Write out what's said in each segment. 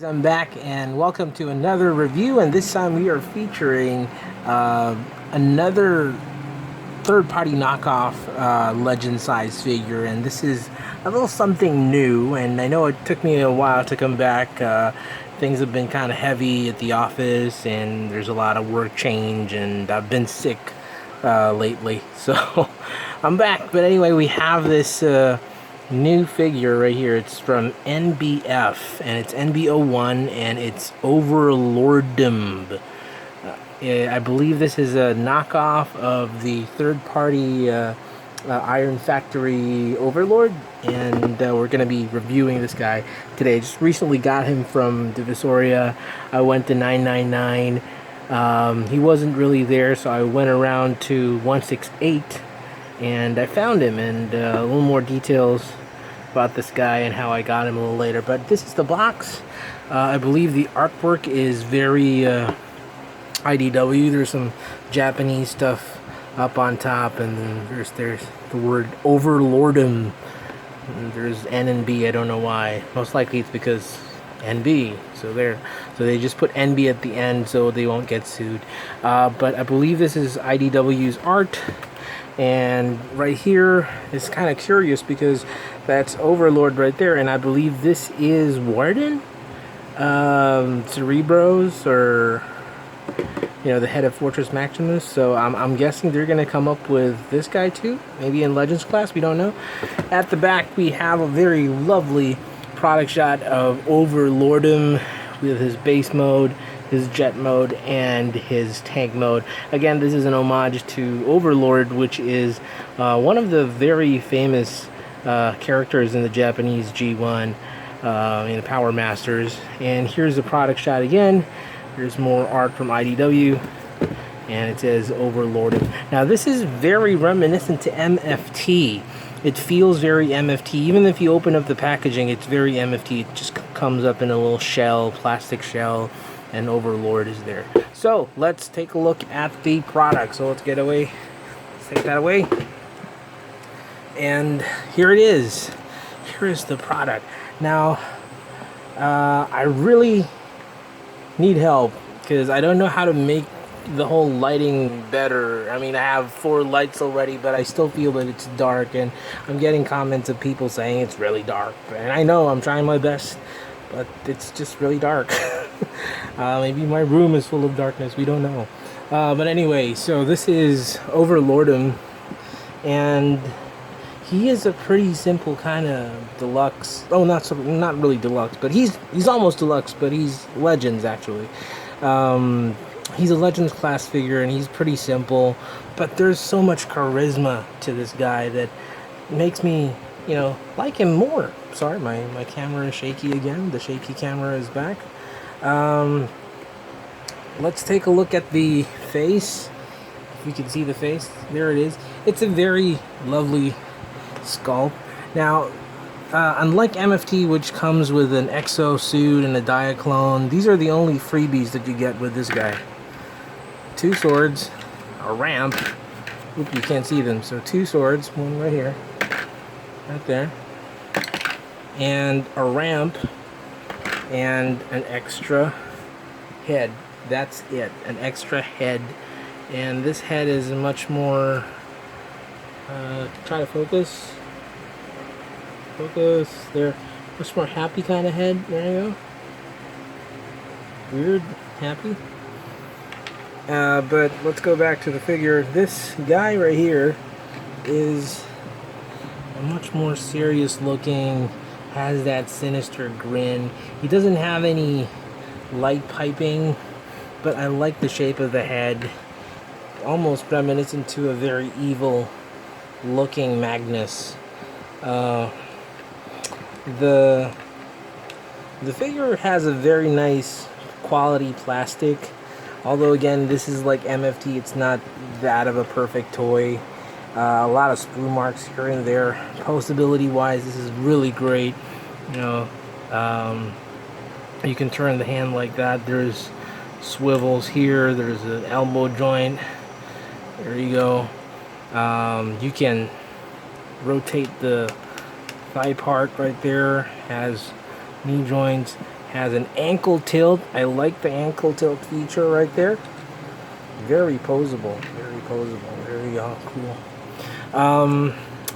I'm back and welcome to another review, and this time we are featuring another third-party knockoff legend size figure, and this is a little something new. And I know it took me a while to come back. Things have been kind of heavy at the office and there's a lot of work change, and I've been sick lately, so I'm back. But anyway, we have this new figure right here. It's from Nbf, and it's Nb-01, and it's Overlordnb. I believe this is a knockoff of the third-party Iron Factory Overlord, and we're going to be reviewing this guy today. Just recently got him from Divisoria. I went to 999. He wasn't really there, so I went around to 168 and I found him, and a little more details about this guy and how I got him a little later. But this is the box. I believe the artwork is very IDW. There's some Japanese stuff up on top, and then there's the word Overlordnb. There's N and B. I don't know why. Most likely it's because NB. So they just put NB at the end so they won't get sued. But I believe this is IDW's art. And right here is kind of curious because that's Overlord right there, and I believe this is Warden, Cerebros, or the head of Fortress Maximus. So I'm guessing they're gonna come up with this guy too, maybe in Legends class. We don't know. At the back we have a very lovely product shot of Overlordnb with his base mode, his jet mode, and his tank mode. Again, this is an homage to Overlord, which is one of the very famous characters in the Japanese G1 in the Power Masters. And here's the product shot again. Here's more art from IDW, and it says Overlordnb. Now this is very reminiscent to MFT. It feels very MFT. Even if you open up the packaging, it's very MFT. It just comes up in a little shell, plastic shell, and Overlord is there. So let's take a look at the product. So let's take that away. And here it is. Here is the product. Now, I really need help because I don't know how to make the whole lighting better. I mean, I have 4 lights already, but I still feel that it's dark, and I'm getting comments of people saying it's really dark. And I know I'm trying my best, but it's just really dark. Maybe my room is full of darkness, we don't know. But anyway, so this is Overlordnb, and he is a pretty simple kind of deluxe. Oh, not really deluxe, but he's almost deluxe, but he's Legends actually. He's a Legends class figure, and he's pretty simple, but there's so much charisma to this guy that makes me, like him more. Sorry, my camera is shaky again. The shaky camera is back. Let's take a look at the face. If you can see the face, there it is. It's a very lovely sculpt. Now, unlike MFT, which comes with an exo suit and a diaclone, these are the only freebies that you get with this guy. 2 swords, a ramp. Oop, you can't see them. So 2 swords, one right here, right there, and a ramp, and an extra head. That's it, an extra head. And this head is much more try to focus there, much more happy kind of head. There you go. Weird happy. But let's go back to the figure. This guy right here is a much more serious looking, has that sinister grin. He doesn't have any light piping, but I like the shape of the head. Almost reminiscent to a very evil looking Magnus. The figure has a very nice quality plastic, although again this is like MFT, it's not that of a perfect toy. A lot of screw marks here and there. Postability wise, this is really great. You can turn the hand like that. There's swivels here, there's an elbow joint, there you go. You can rotate the thigh part right there, has knee joints. Has an ankle tilt. I like the ankle tilt feature right there. Very posable, very cool.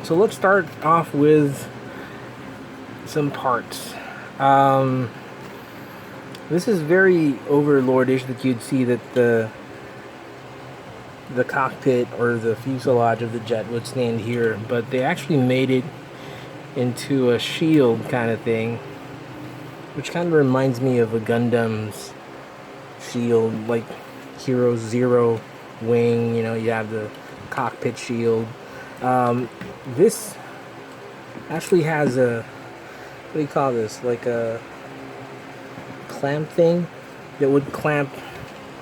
So let's start off with some parts. This is very Overlordish, that you'd see that the cockpit or the fuselage of the jet would stand here, but they actually made it into a shield kind of thing, which kind of reminds me of a Gundam's shield, like Hero Zero wing. You know, you have the cockpit shield. This actually has a, what do you call this, like a clamp thing that would clamp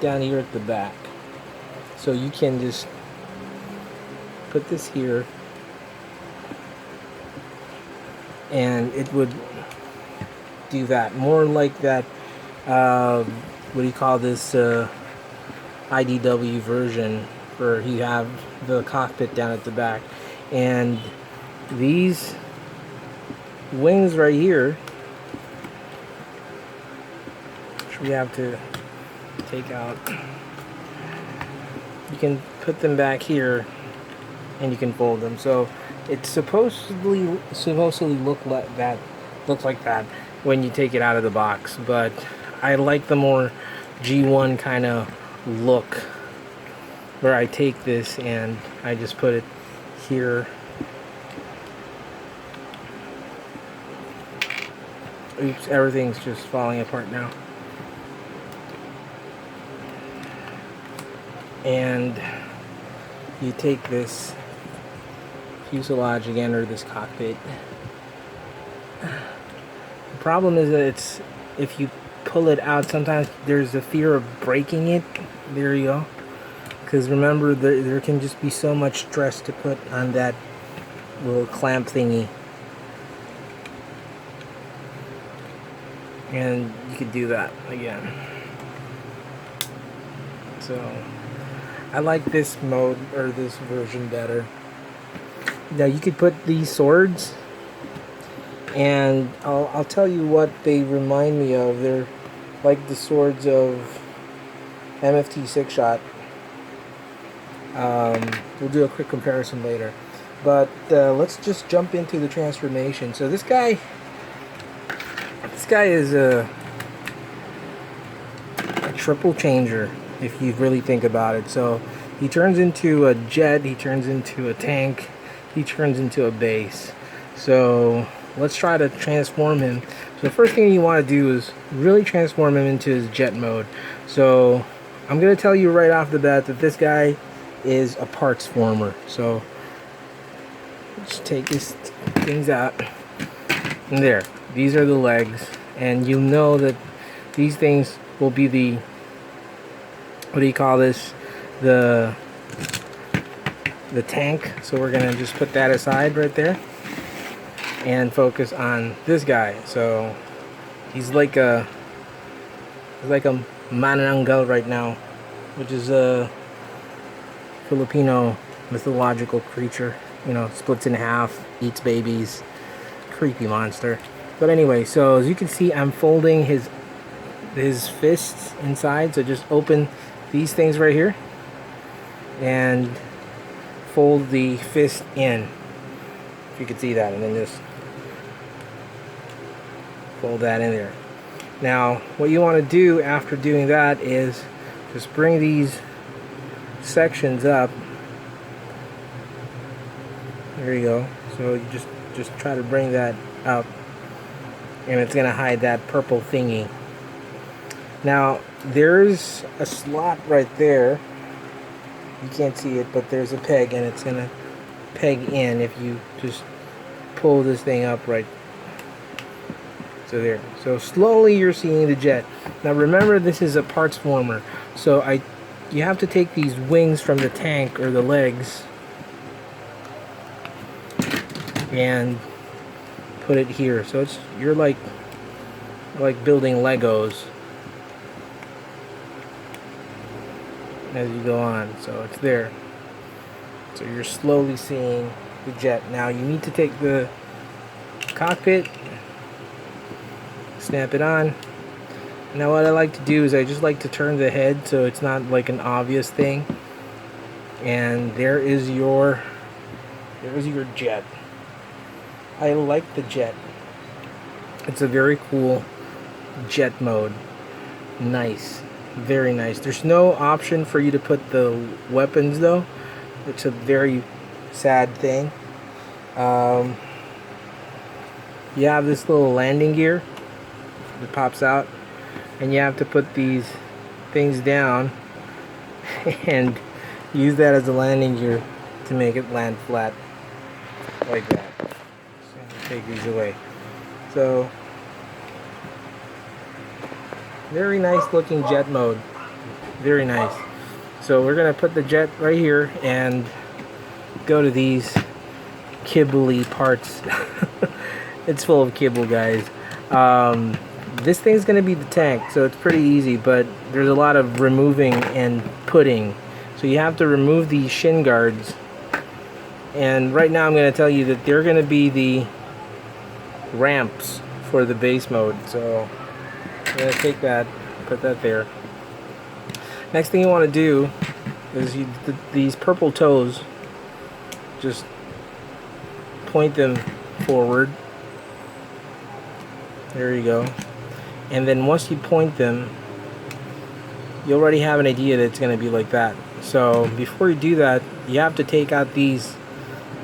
down here at the back, so you can just put this here and it would do that, more like that what do you call this, IDW version, where you have the cockpit down at the back. And these wings right here, which we have to take out, you can put them back here and you can fold them. So it's supposedly look like that when you take it out of the box, but I like the more G1 kind of look, where I take this and I just put it here. Oops, everything's just falling apart now. And you take this fuselage again, or this cockpit. The problem is that if you pull it out, sometimes there's a fear of breaking it. There you go. Because remember, there can just be so much stress to put on that little clamp thingy. And you could do that again. So I like this mode, or this version, better. Now you could put these swords, and I'll tell you what they remind me of. They're like the swords of MFT 6-shot. We'll do a quick comparison later, but let's just jump into the transformation. So this guy is a triple changer, if you really think about it. So he turns into a jet, he turns into a tank, he turns into a base. So let's try to transform him. So the first thing you want to do is really transform him into his jet mode. So I'm going to tell you right off the bat that this guy is a parts former. So let's take these things out. And there, these are the legs. And you'll know that these things will be the, what do you call this, the tank. So we're going to just put that aside right there and focus on this guy. So he's like a manananggal right now, which is a Filipino mythological creature. You know, splits in half, eats babies, creepy monster. But anyway, so as you can see, I'm folding his fists inside. So just open these things right here and fold the fist in, if you can see that, and then just fold that in there. Now what you want to do after doing that is just bring these sections up. There you go. So you just try to bring that up, and it's gonna hide that purple thingy. Now there's a slot right there, you can't see it, but there's a peg, and it's gonna peg in if you just pull this thing up right. So there. So slowly you're seeing the jet. Now remember, this is a parts former, so you have to take these wings from the tank, or the legs, and put it here. So you're like building Legos as you go on. So it's there. So you're slowly seeing the jet. Now you need to take the cockpit, snap it on, Now what I like to do is I just like to turn the head so it's not like an obvious thing. And there's your jet. I like the jet. It's a very cool jet mode. Nice. Very nice. There's no option for you to put the weapons though. It's a very sad thing. You have this little landing gear that pops out, and you have to put these things down and use that as a landing gear to make it land flat like that. So I'm gonna take these away. So very nice looking jet mode. Very nice. So we're gonna put the jet right here and go to these kibbly parts. It's full of kibble, guys. This thing's gonna be the tank, so it's pretty easy, but there's a lot of removing and putting. So you have to remove these shin guards. And right now I'm gonna tell you that they're gonna be the ramps for the base mode. So I'm gonna take that, put that there. Next thing you want to do is these purple toes, just point them forward. There you go. And then once you point them, you already have an idea that it's going to be like that. So before you do that, you have to take out these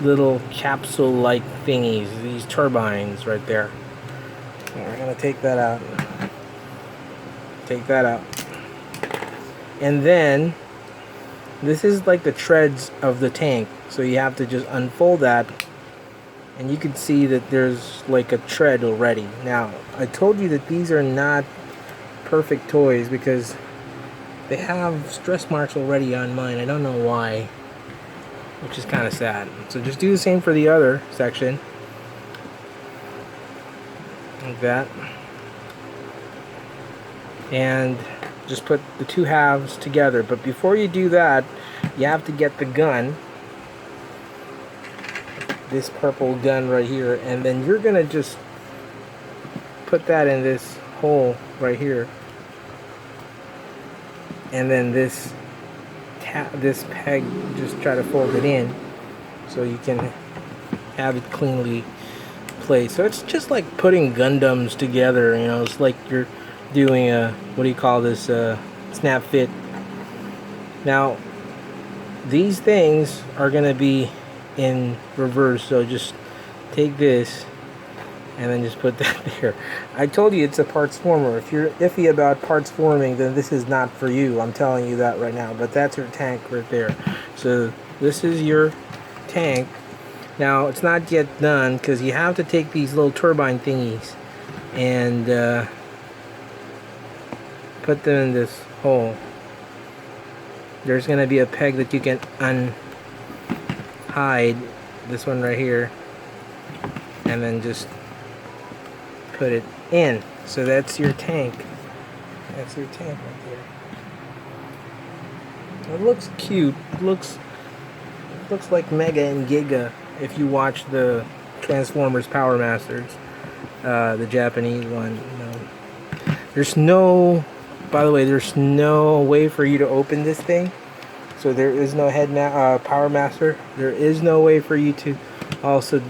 little capsule-like thingies, these turbines right there. And we're going to take that out. Take that out. And then this is like the treads of the tank. So you have to just unfold that, and you can see that there's like a tread already. Now, I told you that these are not perfect toys because they have stress marks already on mine. I don't know why, which is kind of sad. So just do the same for the other section. Like that. And just put the two halves together. But before you do that, you have to get the gun, this purple gun right here, and then you're gonna just put that in this hole right here, and then this peg, just try to fold it in so you can have it cleanly placed. So it's just like putting Gundams together, you know. It's like you're doing a, what do you call this, snap fit. Now these things are gonna be in reverse, so just take this and then just put that there. I told you it's a parts former. If you're iffy about parts forming, then this is not for you. I'm telling you that right now. But that's your tank right there. So this is your tank. Now it's not yet done because you have to take these little turbine thingies and put them in this hole. There's gonna be a peg that you can unhide, this one right here, and then just put it in. So that's your tank. That's your tank right there. It looks cute. It looks like Mega and Giga if you watch the Transformers Power Masters, the Japanese one. You know. There's no, by the way, there's no way for you to open this thing. So there is no Power Master. There is no way for you to also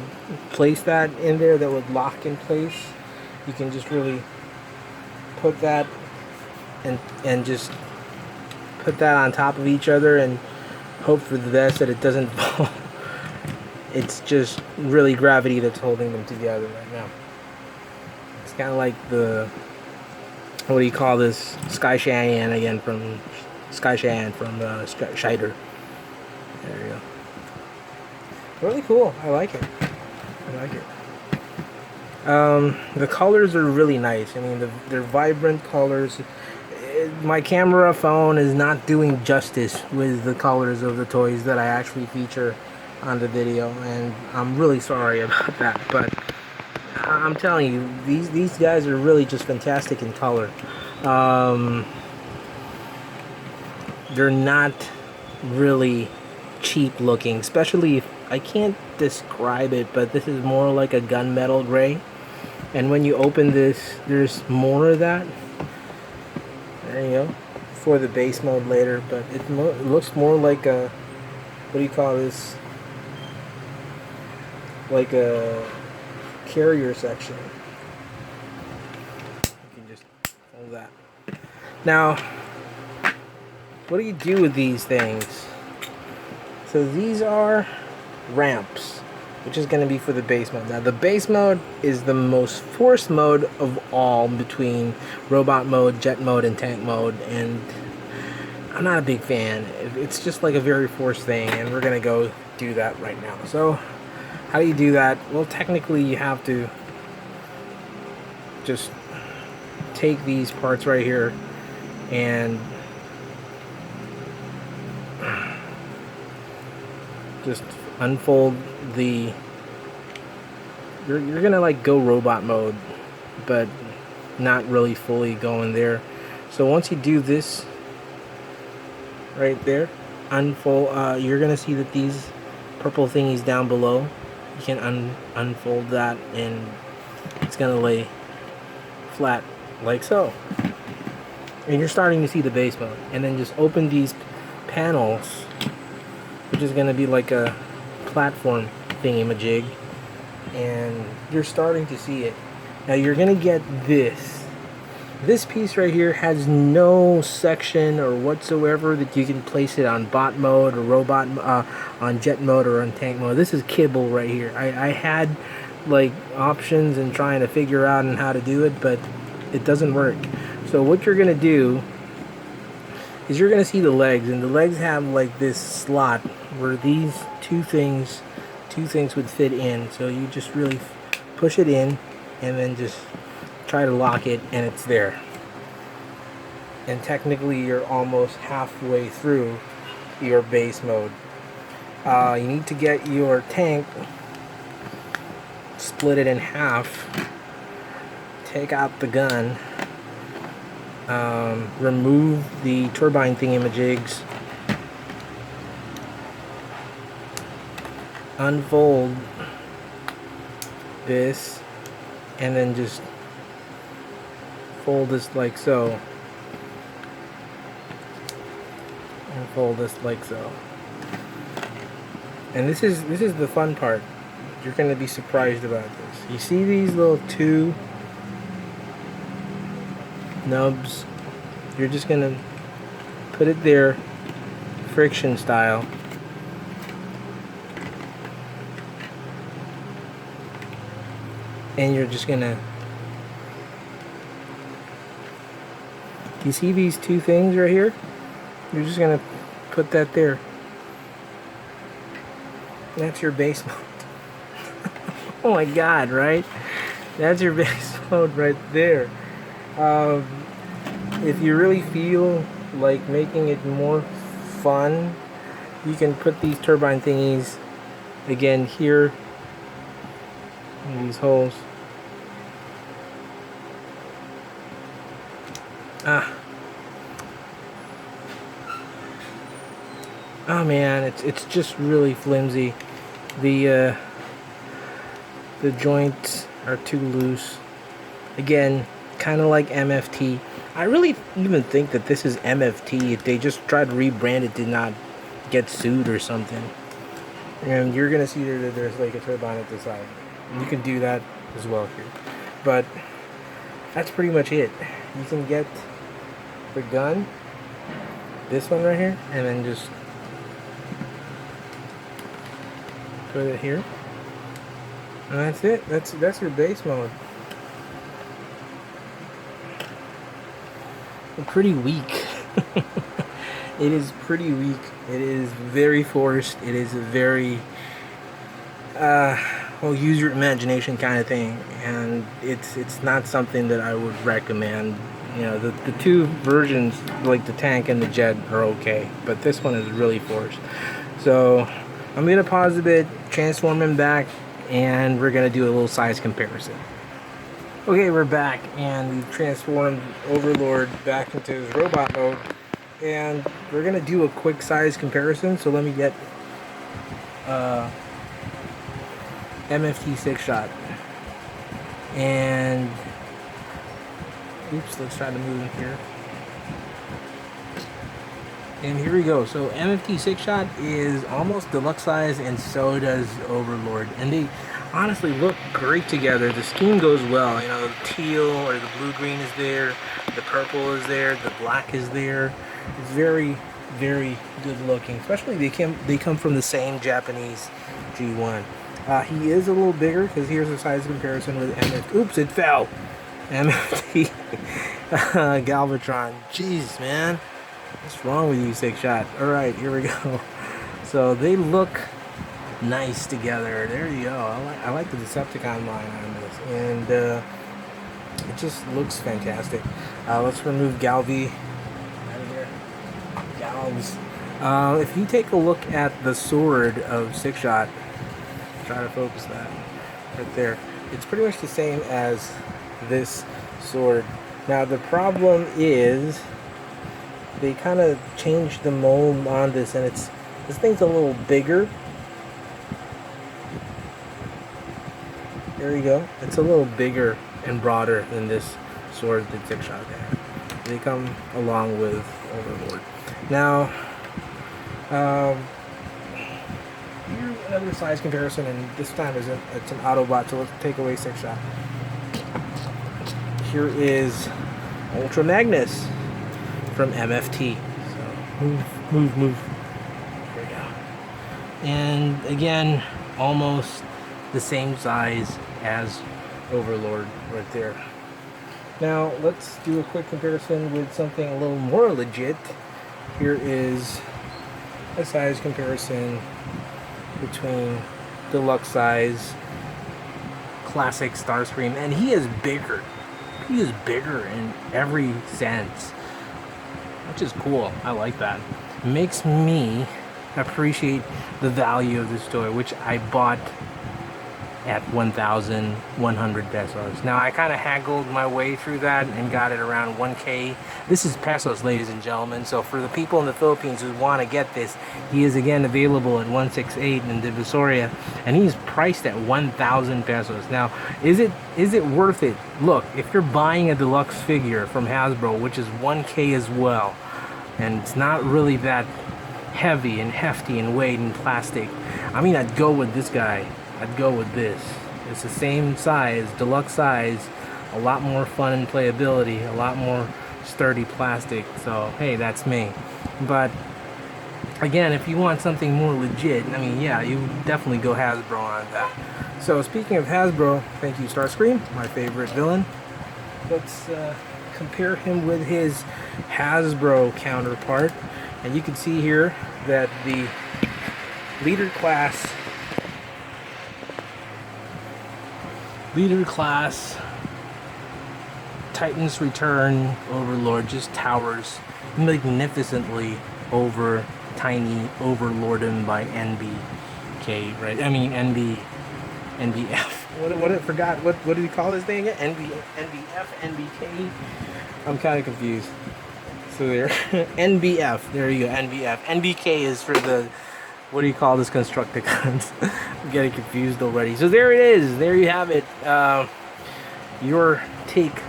place that in there that would lock in place. You can just really put that and just put that on top of each other and hope for the best that it doesn't fall. It's just really gravity that's holding them together right now. It's kind of like the, what do you call this, Sky Cheyenne again from Sky Cheyenne from Scheider. There you go. Really cool. I like it. I like it. The colors are really nice. I mean, they're vibrant colors. My camera phone is not doing justice with the colors of the toys that I actually feature on the video, and I'm really sorry about that. But I'm telling you, these guys are really just fantastic in color. They're not really cheap looking, especially if, I can't describe it, but this is more like a gunmetal gray. And when you open this, there's more of that. There you go. For the base mode later, but it looks more like a, what do you call this? Like a carrier section. You can just hold that. Now, what do you do with these things? So these are ramps, which is going to be for the base mode. Now the base mode is the most forced mode of all between robot mode, jet mode, and tank mode, and I'm not a big fan. It's just like a very forced thing, and we're going to go do that right now. So how do you do that? Well, technically you have to just take these parts right here and just unfold the, you're gonna like go robot mode, but not really fully going there. So once you do this right there, unfold, you're gonna see that these purple thingies down below, you can unfold that, and it's gonna lay flat like so, and you're starting to see the base mode. And then just open these panels, which is going to be like a platform thingy-majig, and you're starting to see it. Now you're going to get this piece right here has no section or whatsoever that you can place it on bot mode or robot, on jet mode or on tank mode. This is kibble right here. I had like options and trying to figure out on how to do it, but it doesn't work. So what you're gonna do is you're gonna see the legs, and the legs have like this slot where these two things would fit in. So you just really push it in and then just try to lock it, and it's there. And technically you're almost halfway through your base mode. You need to get your tank, split it in half, take out the gun, remove the turbine thingy-majigs, unfold this, and then just fold this like so, and fold this like so. And this is the fun part. You're going to be surprised about this. You see these little two nubs? You're just going to put it there, friction style. And you're just going to, you see these two things right here? You're just going to put that there. That's your base mode. Oh my god, right? That's your base mode right there. If you really feel like making it more fun, you can put these turbine thingies again here in these holes. Oh man, it's just really flimsy. The joints are too loose. Again, kind of like MFT. I really even think that this is MFT. If they just tried to rebrand it, did not get sued or something. And you're gonna see that there's like a turbine at the side. And you can do that as well here. But that's pretty much it. You can get the gun, this one right here, and then just put it here, and that's it. That's your base mode. Pretty weak. It is pretty weak. It is very forced. It is a very well, use your imagination kind of thing, and it's not something that I would recommend. You know, the two versions, like the tank and the jet, are okay, but this one is really forced. So I'm gonna pause a bit, transform him back, and we're gonna do a little size comparison. Okay, we're back, and we've transformed Overlord back into his robot mode, and we're gonna do a quick size comparison. So let me get MFT 6-shot, and oops, let's try to move him here. And here we go. So MFT 6-shot is almost deluxe size, and so does Overlord. And they honestly look great together. The scheme goes well. You know, the teal or the blue-green is there. The purple is there. The black is there. It's very, very good looking. Especially they come from the same Japanese G1. He is a little bigger because here's a size comparison with MFT. Oops, it fell. MFT Galvatron. Jeez, man. What's wrong with you, 6-shot? Alright, here we go. So they look nice together. There you go. I like the Decepticon line on this. And it just looks fantastic. Let's remove Galvi out of here. Galves. If you take a look at the sword of 6-shot, try to focus that right there. It's pretty much the same as this sword. Now the problem is they kind of changed the mold on this, and this thing's a little bigger. There you go. It's a little bigger and broader than this sword that 6-shot had. They come along with Overlord. Now, here's another size comparison, and this time it's an Autobot, so let's take away 6-shot. Here is Ultra Magnus from MFT. So move. There we go. And again, almost the same size as Overlord right there. Now let's do a quick comparison with something a little more legit. Here is a size comparison between deluxe size classic Starscream, and he is bigger. He is bigger in every sense, which is cool. I like that. It makes me appreciate the value of this toy, which I bought at 1,100 pesos. Now I kind of haggled my way through that and got it around 1K. This is pesos, ladies and gentlemen. So for the people in the Philippines who want to get this, he is again available at 168 in Divisoria, and he's priced at 1,000 pesos. Now, is it worth it? Look, if you're buying a deluxe figure from Hasbro, which is 1K as well, and it's not really that heavy and hefty in weight and plastic, I mean, I'd go with this guy. I'd go with this. It's the same size, deluxe size, a lot more fun and playability, a lot more sturdy plastic. So hey, that's me. But again, if you want something more legit, I mean, yeah, you definitely go Hasbro on that. So speaking of Hasbro, thank you Starscream, my favorite villain. Let's compare him with his Hasbro counterpart, and you can see here that the leader class Titan's Return Overlord just towers magnificently over tiny Overlordnb by NBK, right? I mean Nbf. What I forgot. What did he call this thing again? Nbf Nbk. I'm kind of confused. So there, Nbf. There you go. Nbf. Nbk is for the, what do you call this, Constructicons? I'm getting confused already. So there it is. There you have it. Your take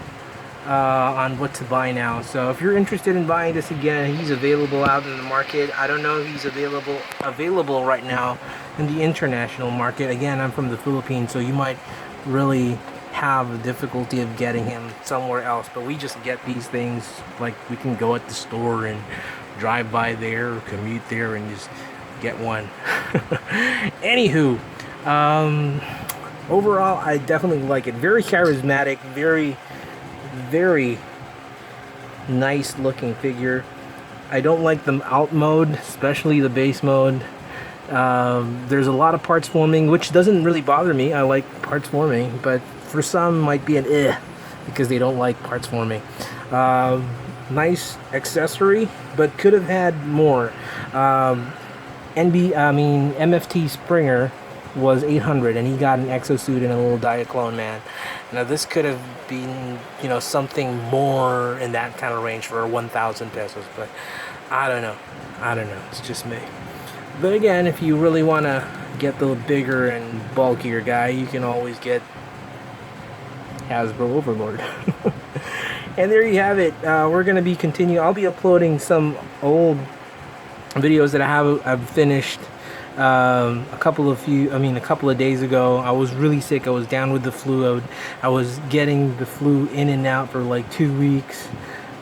on what to buy now. So if you're interested in buying this again, he's available out in the market. I don't know if he's available right now in the international market. Again, I'm from the Philippines, so you might really have a difficulty of getting him somewhere else. But we just get these things, like we can go at the store and drive by there or commute there and just get one. Anywho, overall I definitely like it. Very charismatic, very nice looking figure. I don't like the alt mode, especially the base mode. There's a lot of parts forming, which doesn't really bother me. I like parts forming, but for some might be an because they don't like parts forming. Nice accessory, but could have had more. MFT Springer was 800, and he got an exosuit and a little Diaclone Man. Now this could have been, you know, something more in that kind of range for 1,000 pesos, but I don't know. It's just me. But again, if you really want to get the bigger and bulkier guy, you can always get Hasbro Overlord. And there you have it. We're going to be continuing. I'll be uploading some old videos that I've finished. A couple of days ago. I was really sick. I was down with the flu. I was getting the flu in and out for like 2 weeks.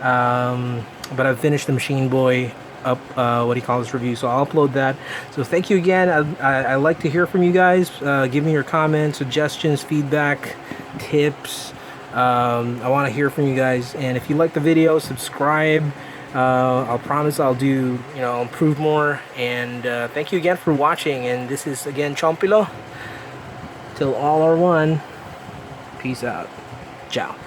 But I've finished the Machine Boy up, review, so I'll upload that. So thank you again. I like to hear from you guys. Give me your comments, suggestions, feedback, tips. I want to hear from you guys, and if you like the video, subscribe. I'll promise I'll do, improve more. And thank you again for watching. And this is again Chompilo. Till all are one. Peace out. Ciao.